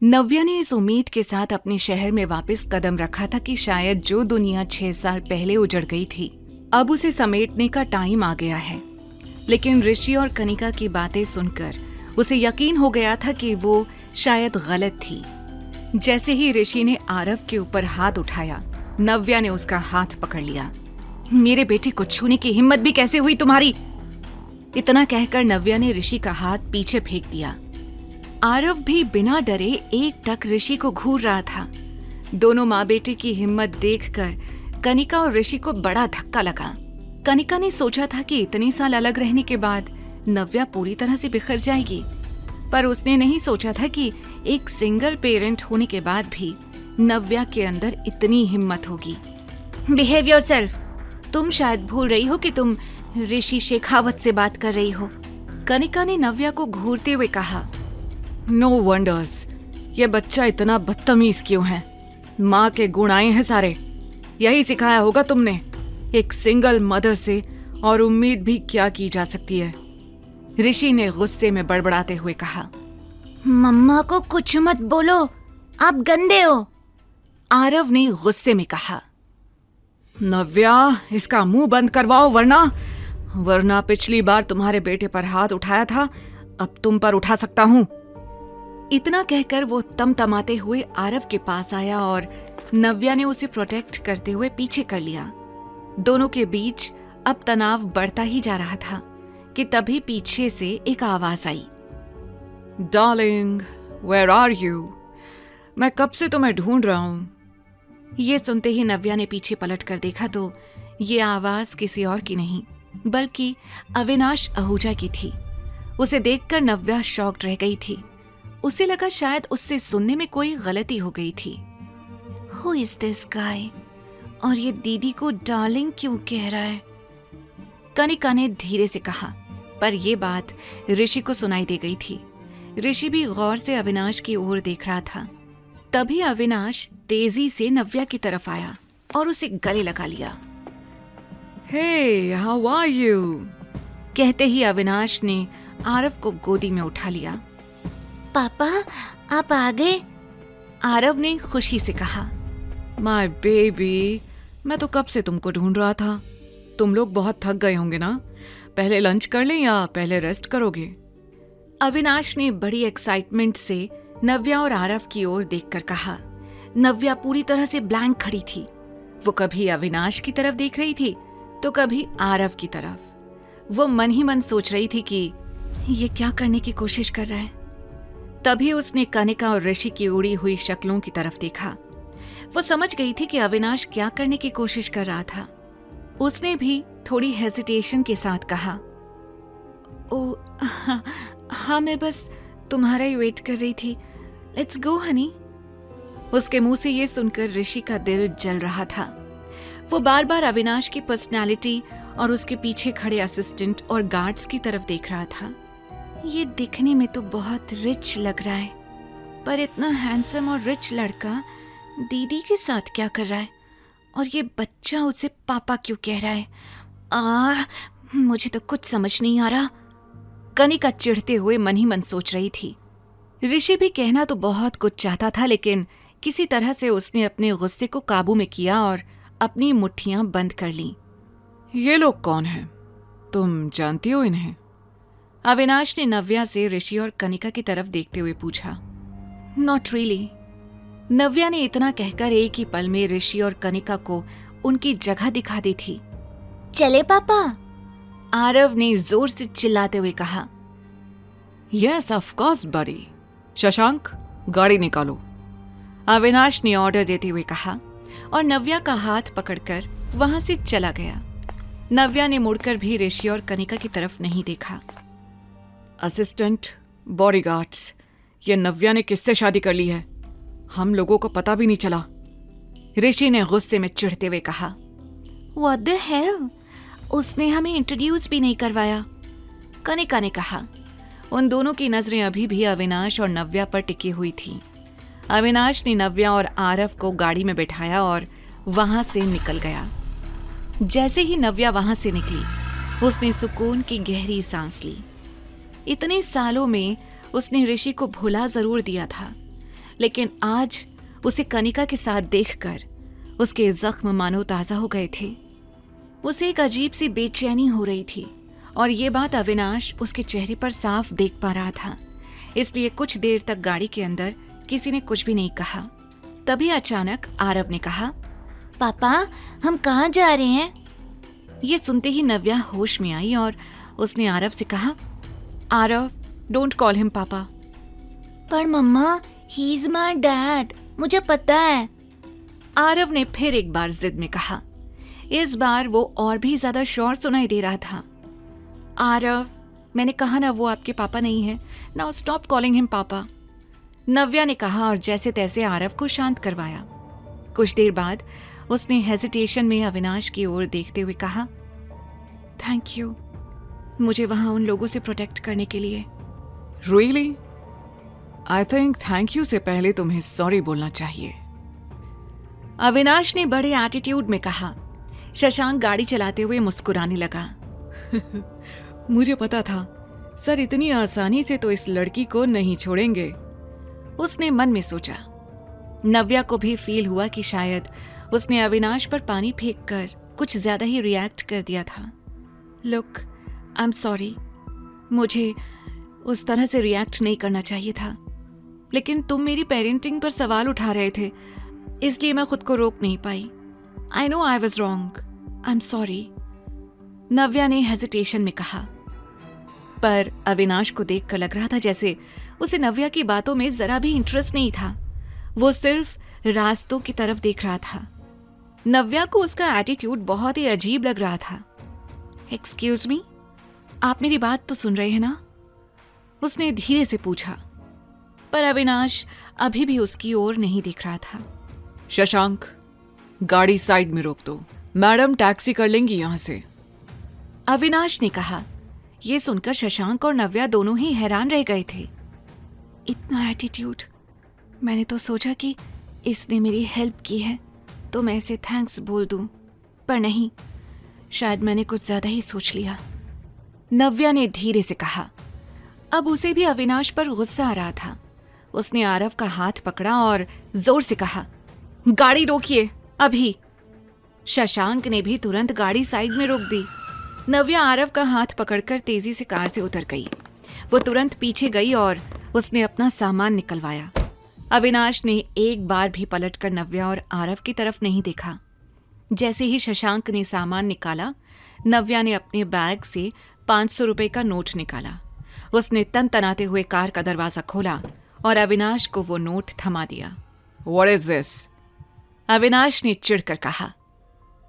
नव्या ने इस उम्मीद के साथ अपने शहर में वापस कदम रखा था कि शायद जो दुनिया 6 साल पहले उजड़ गई थी, अब उसे समेटने का टाइम आ गया है। लेकिन ऋषि और कनिका की बातें सुनकर उसे यकीन हो गया था कि वो शायद गलत थी। जैसे ही ऋषि ने आरव के ऊपर हाथ उठाया, नव्या ने उसका हाथ पकड़ लिया। मेरे बेटे को छूने की हिम्मत भी कैसे हुई तुम्हारी? इतना कहकर नव्या ने ऋषि का हाथ पीछे फेंक दिया। आरव भी बिना डरे एकटक ऋषि को घूर रहा था। दोनों माँ बेटे की हिम्मत देखकर कनिका और ऋषि को बड़ा धक्का लगा। कनिका ने सोचा था कि इतने साल अलग रहने के बाद नव्या पूरी तरह से बिखर जाएगी, पर उसने नहीं सोचा था कि एक सिंगल पेरेंट होने के बाद भी नव्या के अंदर इतनी हिम्मत होगी। Behave yourself. तुम शायद भूल रही हो कि तुम ऋषि शेखावत से बात कर रही हो, कनिका ने नव्या को घूरते हुए कहा। नो वंडर्स, ये बच्चा इतना बदतमीज क्यों है? माँ के गुण आए हैं सारे। यही सिखाया होगा तुमने। एक सिंगल मदर से और उम्मीद भी क्या की जा सकती है? ऋषि ने गुस्से में बड़बड़ाते हुए कहा। मम्मा को कुछ मत बोलो, आप गंदे हो, आरव ने गुस्से में कहा। नव्या, इसका मुंह बंद करवाओ वरना पिछली बार तुम्हारे बेटे पर हाथ उठाया था, अब तुम पर उठा सकता हूं। इतना कहकर वो तमतमाते हुए आरव के पास आया और नव्या ने उसे प्रोटेक्ट करते हुए पीछे कर लिया। दोनों के बीच अब तनाव बढ़ता ही जा रहा था कि तभी पीछे से एक आवाज आई। Darling, where are you? मैं कब से तुम्हें ढूंढ रहा हूं। ये सुनते ही नव्या ने पीछे पलट कर देखा तो ये आवाज किसी और की नहीं बल्कि अविनाश आहूजा की थी। उसे देखकर नव्या शॉक्ड रह गई थी। उसे लगा शायद उससे सुनने में कोई गलती हो गई थी। Who is this guy? और ये दीदी को डार्लिंग क्यों कह रहा है? कनिका ने धीरे से कहा, पर यह बात ऋषि को सुनाई दे गई थी। ऋषि भी गौर से अविनाश की ओर देख रहा था। तभी अविनाश तेजी से नव्या की तरफ आया और उसे गले लगा लिया। Hey, how are you? कहते ही अविनाश ने आरव को गोदी में उठा लिया। पापा, आप आ गए? आरव ने खुशी से कहा। माय बेबी, मैं तो कब से तुमको ढूंढ रहा था। तुम लोग बहुत थक गए होंगे ना? पहले लंच कर लें या पहले रेस्ट करोगे? अविनाश ने बड़ी एक्साइटमेंट से नव्या और आरव की ओर देखकर कहा। नव्या पूरी तरह से ब्लैंक खड़ी थी। वो कभी अविनाश की तरफ देख रही थी तो कभी आरव की तरफ। वो मन ही मन सोच रही थी कि ये क्या करने की कोशिश कर रहा है। तभी उसने कनिका और ऋषि की उड़ी हुई शक्लों की तरफ देखा। वो समझ गई थी कि अविनाश क्या करने की कोशिश कर रहा था। उसने भी थोड़ी हेजिटेशन के साथ कहा, ओ हाँ, मैं बस तुम्हारा ही वेट कर रही थी। Let's go Honey. उसके मुंह से ये सुनकर ऋषि का दिल जल रहा था। वो बार बार अविनाश की पर्सनालिटी और उसके पीछे खड़े असिस्टेंट और गार्ड्स की तरफ देख रहा था। ये दिखने में तो बहुत रिच लग रहा है, पर इतना हैंडसम और रिच लड़का दीदी के साथ क्या कर रहा है? और ये बच्चा उसे पापा क्यों कह रहा है? मुझे तो कुछ समझ नहीं आ रहा, कनिका चिढ़ते हुए मन ही मन सोच रही थी। ऋषि भी कहना तो बहुत कुछ चाहता था, लेकिन किसी तरह से उसने अपने गुस्से को काबू में किया और अपनी मुट्ठियां बंद कर लीं। ये लोग कौन हैं? तुम जानती हो इन्हें? अविनाश ने नव्या से ऋषि और कनिका की तरफ देखते हुए पूछा। Not really. नव्या ने इतना कहकर एक ही पल में ऋषि और कनिका को उनकी जगह दिखा दी थी। चले पापा, आरव ने जोर से चिल्लाते हुए कहा। यस ऑफ कोर्स बड़ी। शशांक, गाड़ी निकालो, अविनाश ने ऑर्डर देते हुए कहा और नव्या का हाथ पकड़कर वहां से चला गया। नव्या ने मुड़कर भी ऋषि और कनिका की तरफ नहीं देखा। असिस्टेंट, बॉडीगार्ड्स, ये नव्या ने किससे शादी कर ली है? हम लोगों को पता भी नहीं चला, ऋषि ने गुस्से में चिढ़ते हुए कहा। What the hell? उसने हमें इंट्रोड्यूस भी नहीं करवाया, कनिका ने कहा। उन दोनों की नजरें अभी भी अविनाश और नव्या पर टिकी हुई थी। अविनाश ने नव्या और आरव को गाड़ी में बैठाया और वहां से निकल गया। जैसे ही नव्या वहां से निकली, उसने सुकून की गहरी सांस ली। इतने सालों में उसने ऋषि को भुला जरूर दिया था, लेकिन आज उसे कनिका के साथ देखकर उसके जख्म मानो ताजा हो गए थे। उसे एक अजीब सी बेचैनी हो रही थी और ये बात अविनाश उसके चेहरे पर साफ देख पा रहा था। इसलिए कुछ देर तक गाड़ी के अंदर किसी ने कुछ भी नहीं कहा। तभी अचानक आरव ने कहा, पापा हम कहाँ जा रहे हैं? ये सुनते ही नव्या होश में आई और उसने आरव से कहा, आरव डोंट कॉल हिम पापा। पर मम्मा ही इज माय डैड, मुझे पता है। आरव ने फिर एक बार जिद में कहा। इस बार वो और भी ज्यादा श्योर सुनाई दे रहा था। आरव, मैंने कहा ना वो आपके पापा नहीं है। नाउ स्टॉप कॉलिंग हिम पापा, नव्या ने कहा और जैसे तैसे आरव को शांत करवाया। कुछ देर बाद उसने हेजिटेशन में अविनाश की ओर देखते हुए कहा, थैंक यू मुझे वहां उन लोगों से प्रोटेक्ट करने के लिए। Really? I think thank you से पहले तुम्हें सॉरी बोलना चाहिए, अविनाश ने बड़े एटीट्यूड में कहा। शशांक गाड़ी चलाते हुए मुस्कुराने लगा। मुझे पता था सर इतनी आसानी से तो इस लड़की को नहीं छोड़ेंगे, उसने मन में सोचा। नव्या को भी फील हुआ कि शायद उसने अविनाश पर पानी फेंककर कुछ ज्यादा ही रिएक्ट कर दिया था। लुक, आई एम सॉरी, मुझे उस तरह से रिएक्ट नहीं करना चाहिए था, लेकिन तुम मेरी पेरेंटिंग पर सवाल उठा रहे थे, इसलिए मैं खुद को रोक नहीं पाई। I know I was wrong, I am sorry, Navya ने हेजिटेशन में कहा। पर अविनाश को देखकर लग रहा था जैसे उसे नव्या की बातों में जरा भी इंटरेस्ट नहीं था। वो सिर्फ रास्तों की तरफ देख रहा था। नव्या को उसका एटीट्यूड बहुत ही अजीब लग रहा था। एक्सक्यूज मी, आप मेरी बात तो सुन रहे हैं ना? उसने धीरे से पूछा। पर अविनाश अभी भी उसकी ओर नहीं देख रहा था। शशांक गाड़ी साइड में रोक दो, मैडम टैक्सी कर लेंगी यहां से, अविनाश ने कहा। यह सुनकर शशांक और नव्या दोनों ही हैरान रह गए थे। इतना एटीट्यूड, मैंने तो सोचा कि इसने मेरी हेल्प की है तो मैं इसे थैंक्स बोल दूं, पर नहीं, शायद मैंने कुछ ज्यादा ही सोच लिया, नव्या ने धीरे से कहा। अब उसे भी अविनाश पर गुस्सा आ रहा था। उसने आरव का हाथ पकड़ा और जोर से कहा, गाड़ी रोकिए अभी। शशांक ने भी तुरंत गाड़ी साइड में रोक दी। नव्या आरव का हाथ पकड़कर तेजी से कार से उतर गई। वो तुरंत पीछे गई और उसने अपना सामान निकलवाया। अविनाश ने एक बार भी पलटकर नव्या और आरव की तरफ नहीं देखा। जैसे ही शशांक ने सामान निकाला, नव्या ने अपने बैग से 500 रुपए का नोट निकाला। उसने तनतनाते हुए कार का दरवाजा खोला और अविनाश को वो नोट थमा दिया। What is this? अविनाश ने चिढ़कर कहा।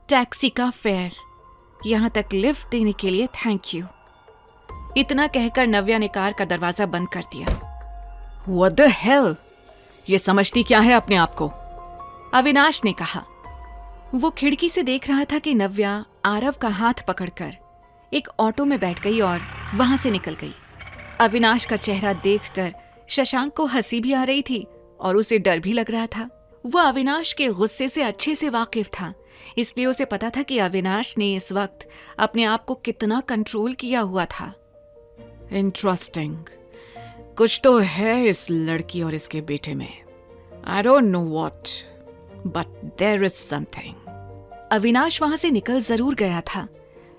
टैक्सी का फेयर, यहां तक लिफ्ट देने के लिए थैंक यू। इतना कहकर नव्या ने कार का दरवाजा बंद कर दिया। What the hell? ये समझती क्या है अपने आप को? अविनाश ने कहा। वो खिड़की से देख रहा था कि नव्या आरव का हाथ पकड़कर एक ऑटो में बैठ गई और वहां से निकल गई। अविनाश का चेहरा देखकर शशांक को हंसी भी आ रही थी और उसे डर भी लग रहा था। वो अविनाश के गुस्से से अच्छे से वाकिफ था, इसलिए उसे पता था कि अविनाश ने इस वक्त अपने आप को कितना कंट्रोल किया हुआ था। इंटरेस्टिंग, कुछ तो है इस लड़की और इसके बेटे में। I don't know what, but there is something. Avinash वहां से निकल जरूर गया था,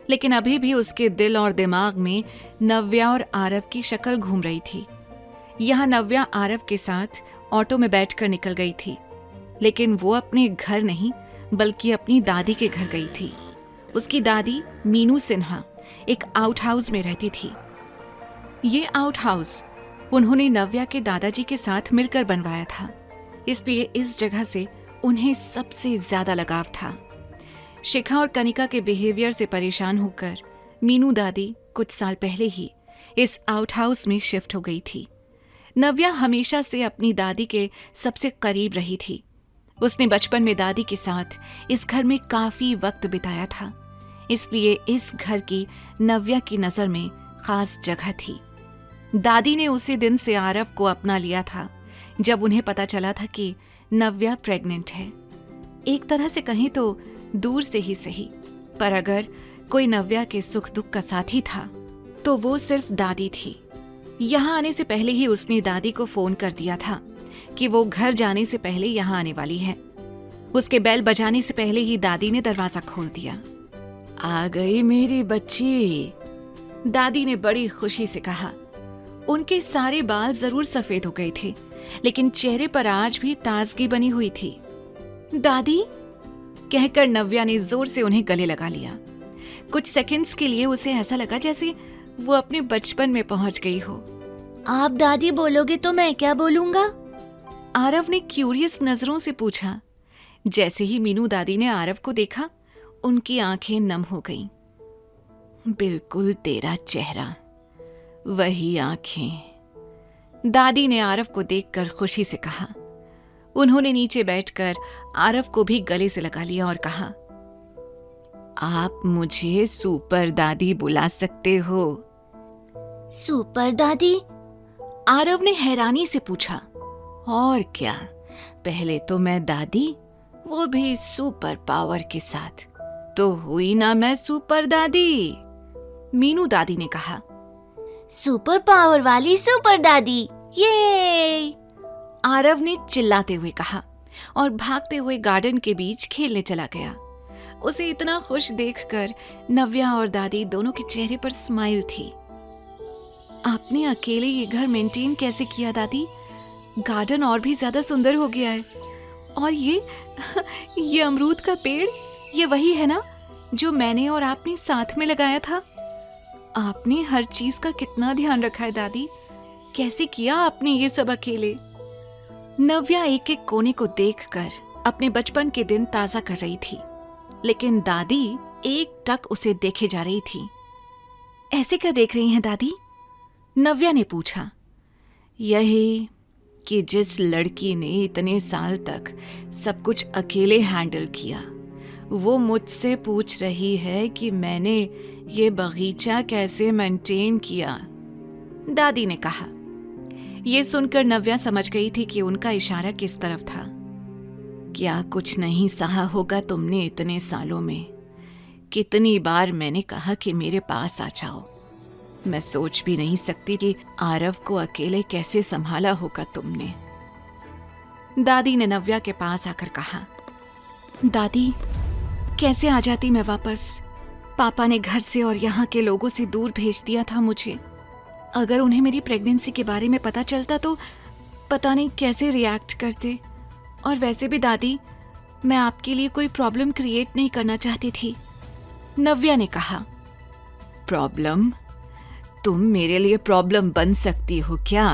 लेकिन अभी भी उसके दिल और दिमाग में नव्या और आरव की शक्ल घूम रही थी। यहाँ नव्या आरव के साथ ऑटो में बैठकर निकल गई थी, लेकिन वो अपने घर नहीं बल्कि अपनी दादी के घर गई थी। उसकी दादी मीनू सिन्हा एक आउट हाउस में रहती थी। ये आउट हाउस उन्होंने नव्या के दादाजी के साथ मिलकर बनवाया था, इसलिए इस जगह से उन्हें सबसे ज्यादा लगाव था। शिखा और कनिका के बिहेवियर से परेशान होकर मीनू दादी कुछ साल पहले ही इस आउट हाउस में शिफ्ट हो गई थी। नव्या हमेशा से अपनी दादी के सबसे करीब रही थी। उसने बचपन में दादी के साथ इस घर में काफी वक्त बिताया था, इसलिए इस घर की नव्या की नजर में खास जगह थी। दादी ने उसी दिन से आरव को अपना लिया था जब उन्हें पता चला था कि नव्या प्रेग्नेंट है। एक तरह से कहें तो दूर से ही सही, पर अगर कोई नव्या के सुख दुख का साथी था तो वो सिर्फ दादी थी। यहाँ आने से पहले ही उसने दादी को फोन कर दिया था कि वो घर जाने से पहले यहाँ आने वाली है। उसके बेल बजाने से पहले ही दादी ने दरवाजा खोल दिया। आ गई मेरी बच्ची। दादी ने बड़ी खुशी से कहा। उनके सारे बाल जरूर सफेद हो गए थे, लेकिन चेहरे पर आज भी ताजगी बनी हुई थी। दादी कहकर नव्या ने जोर से उन्हें गले लगा लिया। कुछ सेकंड्स के लिए उसे ऐसा लगा जैसे वो अपने बचपन में पहुंच गई हो। आप दादी बोलोगे तो मैं क्या बोलूंगा? आरव ने क्यूरियस नजरों से पूछा। जैसे ही मीनू दादी ने आरव को देखा, उनकी आंखें नम हो गईं। बिल्कुल तेरा चेहरा, वही आंखें। दादी ने आरव को देखकर खुशी से कहा। उन्होंने नीचे बैठकर आरव को भी गले से लगा लिया और कहा, आप मुझे सुपर दादी बुला सकते हो। सुपर दादी? आरव ने हैरानी से पूछा। और क्या, पहले तो मैं दादी, वो भी सुपर पावर के साथ, तो हुई ना मैं सुपर दादी। मीनू दादी ने कहा। सुपर पावर वाली सुपर दादी, ये! आरव ने चिल्लाते हुए कहा और भागते हुए गार्डन के बीच खेलने चला गया। उसे इतना खुश देखकर नव्या और दादी दोनों के चेहरे पर स्माइल थी। आपने अकेले ये घर मेंटेन कैसे किया दादी? गार्डन और भी ज्यादा सुंदर हो गया है। और ये अमरूद का पेड़, ये वही है ना जो मैंने और आपने साथ में लगाया था? आपने हर चीज का कितना ध्यान रखा है दादी। कैसे किया आपने ये सब अकेले? नव्या एक एक कोने को देखकर अपने बचपन के दिन ताजा कर रही थी, लेकिन दादी एक टक उसे देखे जा रही थी। ऐसे क्या देख रही हैं दादी? नव्या ने पूछा। यही कि जिस लड़की ने इतने साल तक सब कुछ अकेले हैंडल किया, वो मुझसे पूछ रही है कि मैंने ये बगीचा कैसे मेंटेन किया, दादी ने कहा। ये सुनकर नव्या समझ गई थी कि उनका इशारा किस तरफ था। क्या कुछ नहीं सहा होगा तुमने इतने सालों में? कितनी बार मैंने कहा कि मेरे पास आ जाओ। मैं सोच भी नहीं सकती कि आरव को अकेले कैसे संभाला होगा तुमने। दादी ने नव्या के पास आकर कहा। दादी, कैसे आ जाती मैं वापस? पापा ने घर से और यहाँ के लोगों से दूर भेज दिया था मुझे। अगर उन्हें मेरी प्रेगनेंसी के बारे में पता चलता तो पता नहीं कैसे रिएक्ट करते। और वैसे भी दादी, मैं आपके लिए कोई प्रॉब्लम क्रिएट नहीं करना चाहती थी, नव्या ने कहा। प्रॉब्लम? तुम मेरे लिए प्रॉब्लम बन सकती हो क्या?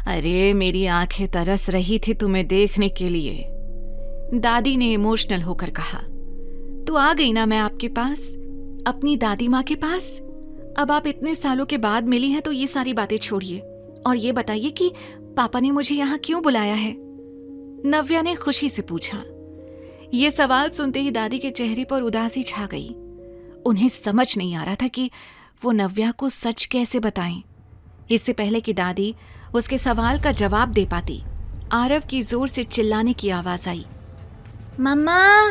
अरे मेरी आंखें तरस रही थी तुम्हें देखने के लिए, दादी ने इमोशनल होकर कहा। तो आ गई ना मैं आपके पास, अपनी दादी माँ के पास। अब आप इतने सालों के बाद मिली हैं तो ये सारी बातें छोड़िए और ये बताइए कि पापा ने मुझे यहाँ क्यों बुलाया है? नव्या ने खुशी से पूछा। ये सवाल सुनते ही दादी के चेहरे पर उदासी छा गई। उन्हें समझ नहीं आ रहा था कि वो नव्या को सच कैसे बताएं। इससे पहले कि दादी उसके सवाल का जवाब दे पाती, आरव की जोर से चिल्लाने की आवाज आई। मम्मा,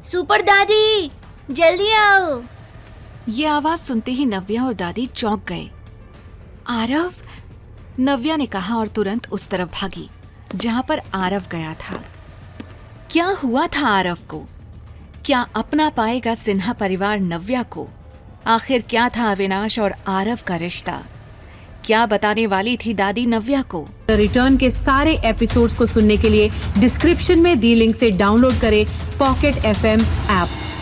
सुपर दादी, जल्दी आओ! ये आवाज सुनते ही नव्या और दादी चौंक गए। आरव, नव्या ने कहा और तुरंत उस तरफ भागी जहां पर आरव गया था। क्या हुआ था आरव को? क्या अपना पाएगा सिन्हा परिवार नव्या को? आखिर क्या था अविनाश और आरव का रिश्ता? क्या बताने वाली थी दादी नव्या को? द रिटर्न के सारे एपिसोड्स को सुनने के लिए डिस्क्रिप्शन में दी लिंक से डाउनलोड करें पॉकेट FM ऐप।